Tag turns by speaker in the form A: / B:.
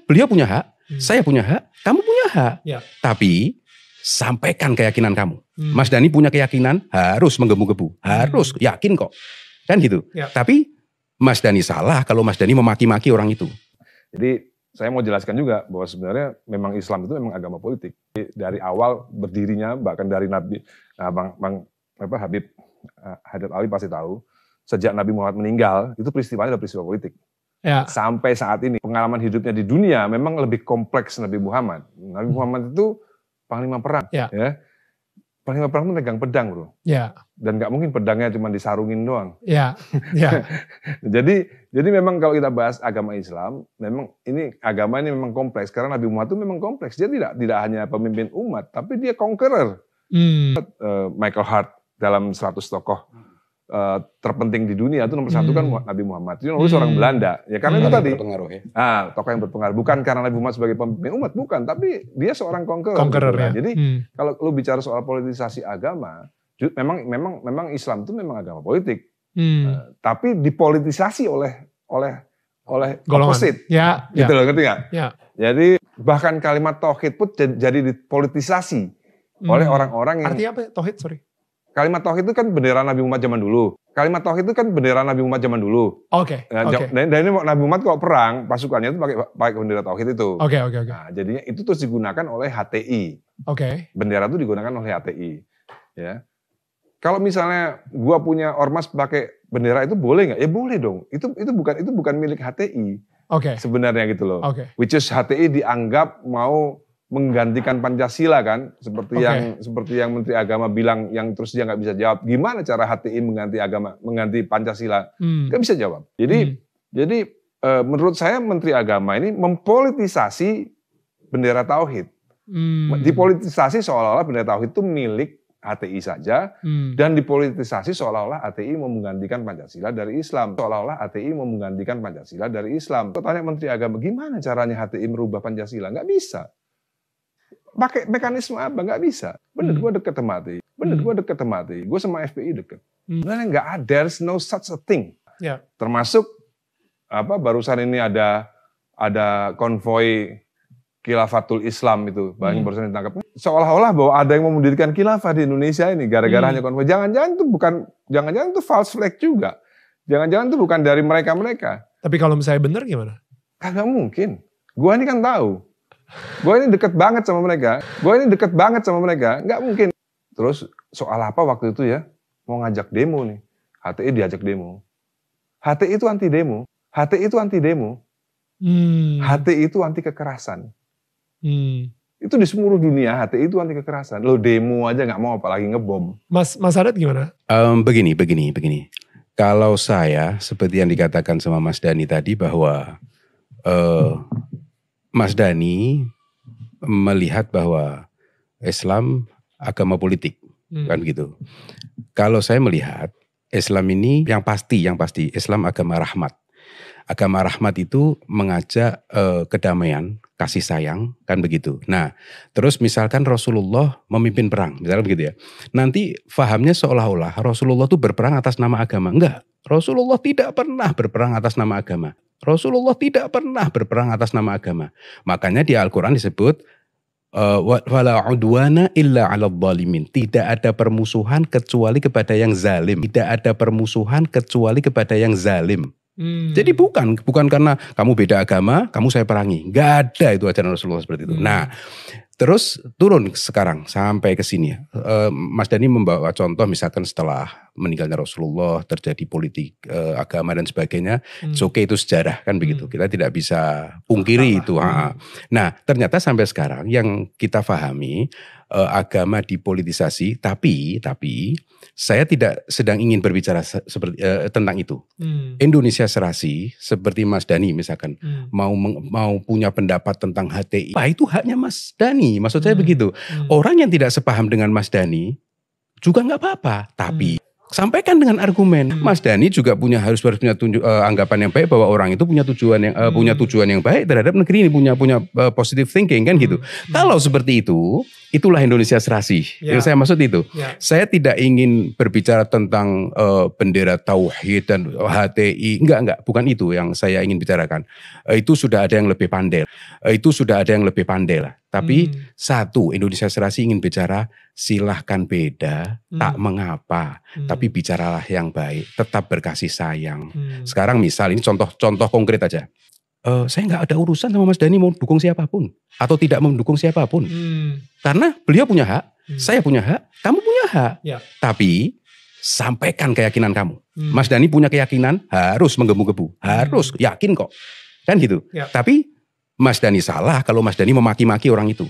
A: beliau punya hak, saya punya hak, kamu punya hak.
B: Ya.
A: Tapi sampaikan keyakinan kamu. Mas Dhani punya keyakinan harus menggebu-gebu, harus yakin kok. Kan gitu.
B: Ya.
A: Tapi Mas Dhani salah kalau Mas Dhani memaki-maki orang itu.
C: Jadi saya mau jelaskan juga bahwa sebenarnya memang Islam itu memang agama politik. Dari awal berdirinya bahkan dari Nabi Habib Haider Ali pasti tahu, sejak Nabi Muhammad meninggal itu peristiwanya adalah peristiwa politik.
B: Ya.
C: Sampai saat ini pengalaman hidupnya di dunia memang lebih kompleks Nabi Muhammad. Nabi Muhammad itu panglima perang,
B: ya.
C: Panglima perang itu megang pedang, bro.
B: Ya.
C: Dan nggak mungkin pedangnya cuma disarungin doang.
B: Ya. Ya.
C: jadi memang kalau kita bahas agama Islam, memang agama ini memang kompleks karena Nabi Muhammad itu memang kompleks. Dia tidak hanya pemimpin umat, tapi dia conqueror. Michael Hart dalam 100 tokoh terpenting di dunia itu nomor satu kan Nabi Muhammad. Itu nulis orang Belanda. Ya karena itu tadi. Tokoh yang berpengaruh. Bukan karena Nabi Muhammad sebagai pemimpin umat, bukan. Tapi dia seorang conqueror.
B: Ya.
C: Jadi kalau lu bicara soal politisasi agama, memang Islam itu memang agama politik. Tapi dipolitisasi oleh opposite.
B: Ya.
C: Gitu loh, ngerti nggak?
B: Ya.
C: Jadi bahkan kalimat tauhid pun jadi dipolitisasi oleh orang-orang yang.
B: Artinya apa tauhid? Sorry.
C: Kalimat tauhid itu kan bendera Nabi Muhammad zaman dulu.
B: Oke.
C: Dan ini Nabi Muhammad kalau perang, pasukannya itu pakai bendera tauhid itu.
B: Oke.
C: Nah, jadinya itu terus digunakan oleh HTI.
B: Oke.
C: Bendera itu digunakan oleh HTI. Ya. Kalau misalnya gua punya ormas pakai bendera itu boleh nggak? Ya boleh dong. Itu bukan milik HTI.
B: Oke.
C: Sebenarnya gitu loh.
B: Oke.
C: Which is HTI dianggap mau menggantikan Pancasila kan, seperti yang Menteri Agama bilang, yang terus dia nggak bisa jawab gimana cara HTI mengganti Pancasila, nggak bisa jawab. Jadi menurut saya Menteri Agama ini mempolitisasi bendera tauhid, dipolitisasi seolah-olah bendera tauhid itu milik HTI saja, dan dipolitisasi seolah-olah HTI mau menggantikan Pancasila dari Islam, Kau tanya Menteri Agama gimana caranya HTI merubah Pancasila, nggak bisa. Pakai mekanisme apa? Nggak bisa. Bener, gue deket sama HTI. Gue sama FPI deket. Sebenarnya nggak ada, there's no such a thing.
B: Ya.
C: Termasuk barusan ini ada konvoi Khilafatul Islam itu, barusan ditangkap. Seolah-olah bahwa ada yang mau mendirikan khilafah di Indonesia ini gara-gara hanya konvoi. Jangan-jangan itu false flag juga. Jangan-jangan itu bukan dari mereka-mereka.
B: Tapi kalau misalnya benar gimana?
C: Kagak mungkin. Gue ini kan tahu. Gue ini deket banget sama mereka. Nggak mungkin. Terus soal apa waktu itu ya? Mau ngajak demo nih. HTI diajak demo. HTI itu anti demo. HTI itu anti kekerasan. Itu di seluruh dunia HTI itu anti kekerasan. Lo demo aja nggak mau, apalagi ngebom.
B: Mas Adat gimana?
A: Begini. Kalau saya seperti yang dikatakan sama Mas Dhani tadi bahwa Mas Dhani melihat bahwa Islam agama politik, kan gitu. Kalau saya melihat Islam ini yang pasti Islam agama rahmat. Agama rahmat itu mengajak kedamaian, kasih sayang, kan begitu. Nah, terus misalkan Rasulullah memimpin perang, misalkan begitu ya. Nanti fahamnya seolah-olah Rasulullah itu berperang atas nama agama. Enggak, Rasulullah tidak pernah berperang atas nama agama. Makanya di Al-Quran disebut wala udwana illa 'alal zalimin. Tidak ada permusuhan kecuali kepada yang zalim. Jadi bukan karena kamu beda agama, kamu saya perangi. Enggak ada itu ajaran Rasulullah seperti itu. Nah, terus turun sekarang sampai ke sini. Mas Dhani membawa contoh misalkan setelah meninggalnya Rasulullah terjadi politik agama dan sebagainya. Oke, itu sejarah kan begitu. Kita tidak bisa pungkiri itu. Nah, ternyata sampai sekarang yang kita pahami agama dipolitisasi, tapi saya tidak sedang ingin berbicara seperti tentang itu. Indonesia serasi seperti Mas Dhani misalkan mau punya pendapat tentang HTI, itu haknya Mas Dhani. Maksud saya begitu. Orang yang tidak sepaham dengan Mas Dhani juga nggak apa-apa, tapi Sampaikan dengan argumen. Mas Dhani juga harus punya anggapan yang baik bahwa orang itu punya tujuan yang baik terhadap negeri ini, punya positive thinking kan gitu. Kalau seperti itu, itulah Indonesia Serasi. Yang saya maksud itu. Saya tidak ingin berbicara tentang bendera tauhid dan HTI. Enggak, bukan itu yang saya ingin bicarakan. Itu sudah ada yang lebih pandai. Tapi satu, Indonesia Serasi ingin bicara silahkan beda, tak mengapa, tapi bicaralah yang baik, tetap berkasih sayang. Sekarang misal ini contoh konkret aja. Saya nggak ada urusan sama Mas Dhani mau dukung siapapun atau tidak mendukung siapapun, karena beliau punya hak, saya punya hak, kamu punya hak. Tapi sampaikan keyakinan kamu. Mas Dhani punya keyakinan harus menggebu-gebu, harus yakin kok, kan gitu. Tapi Mas Dhani salah kalau Mas Dhani memaki-maki orang itu.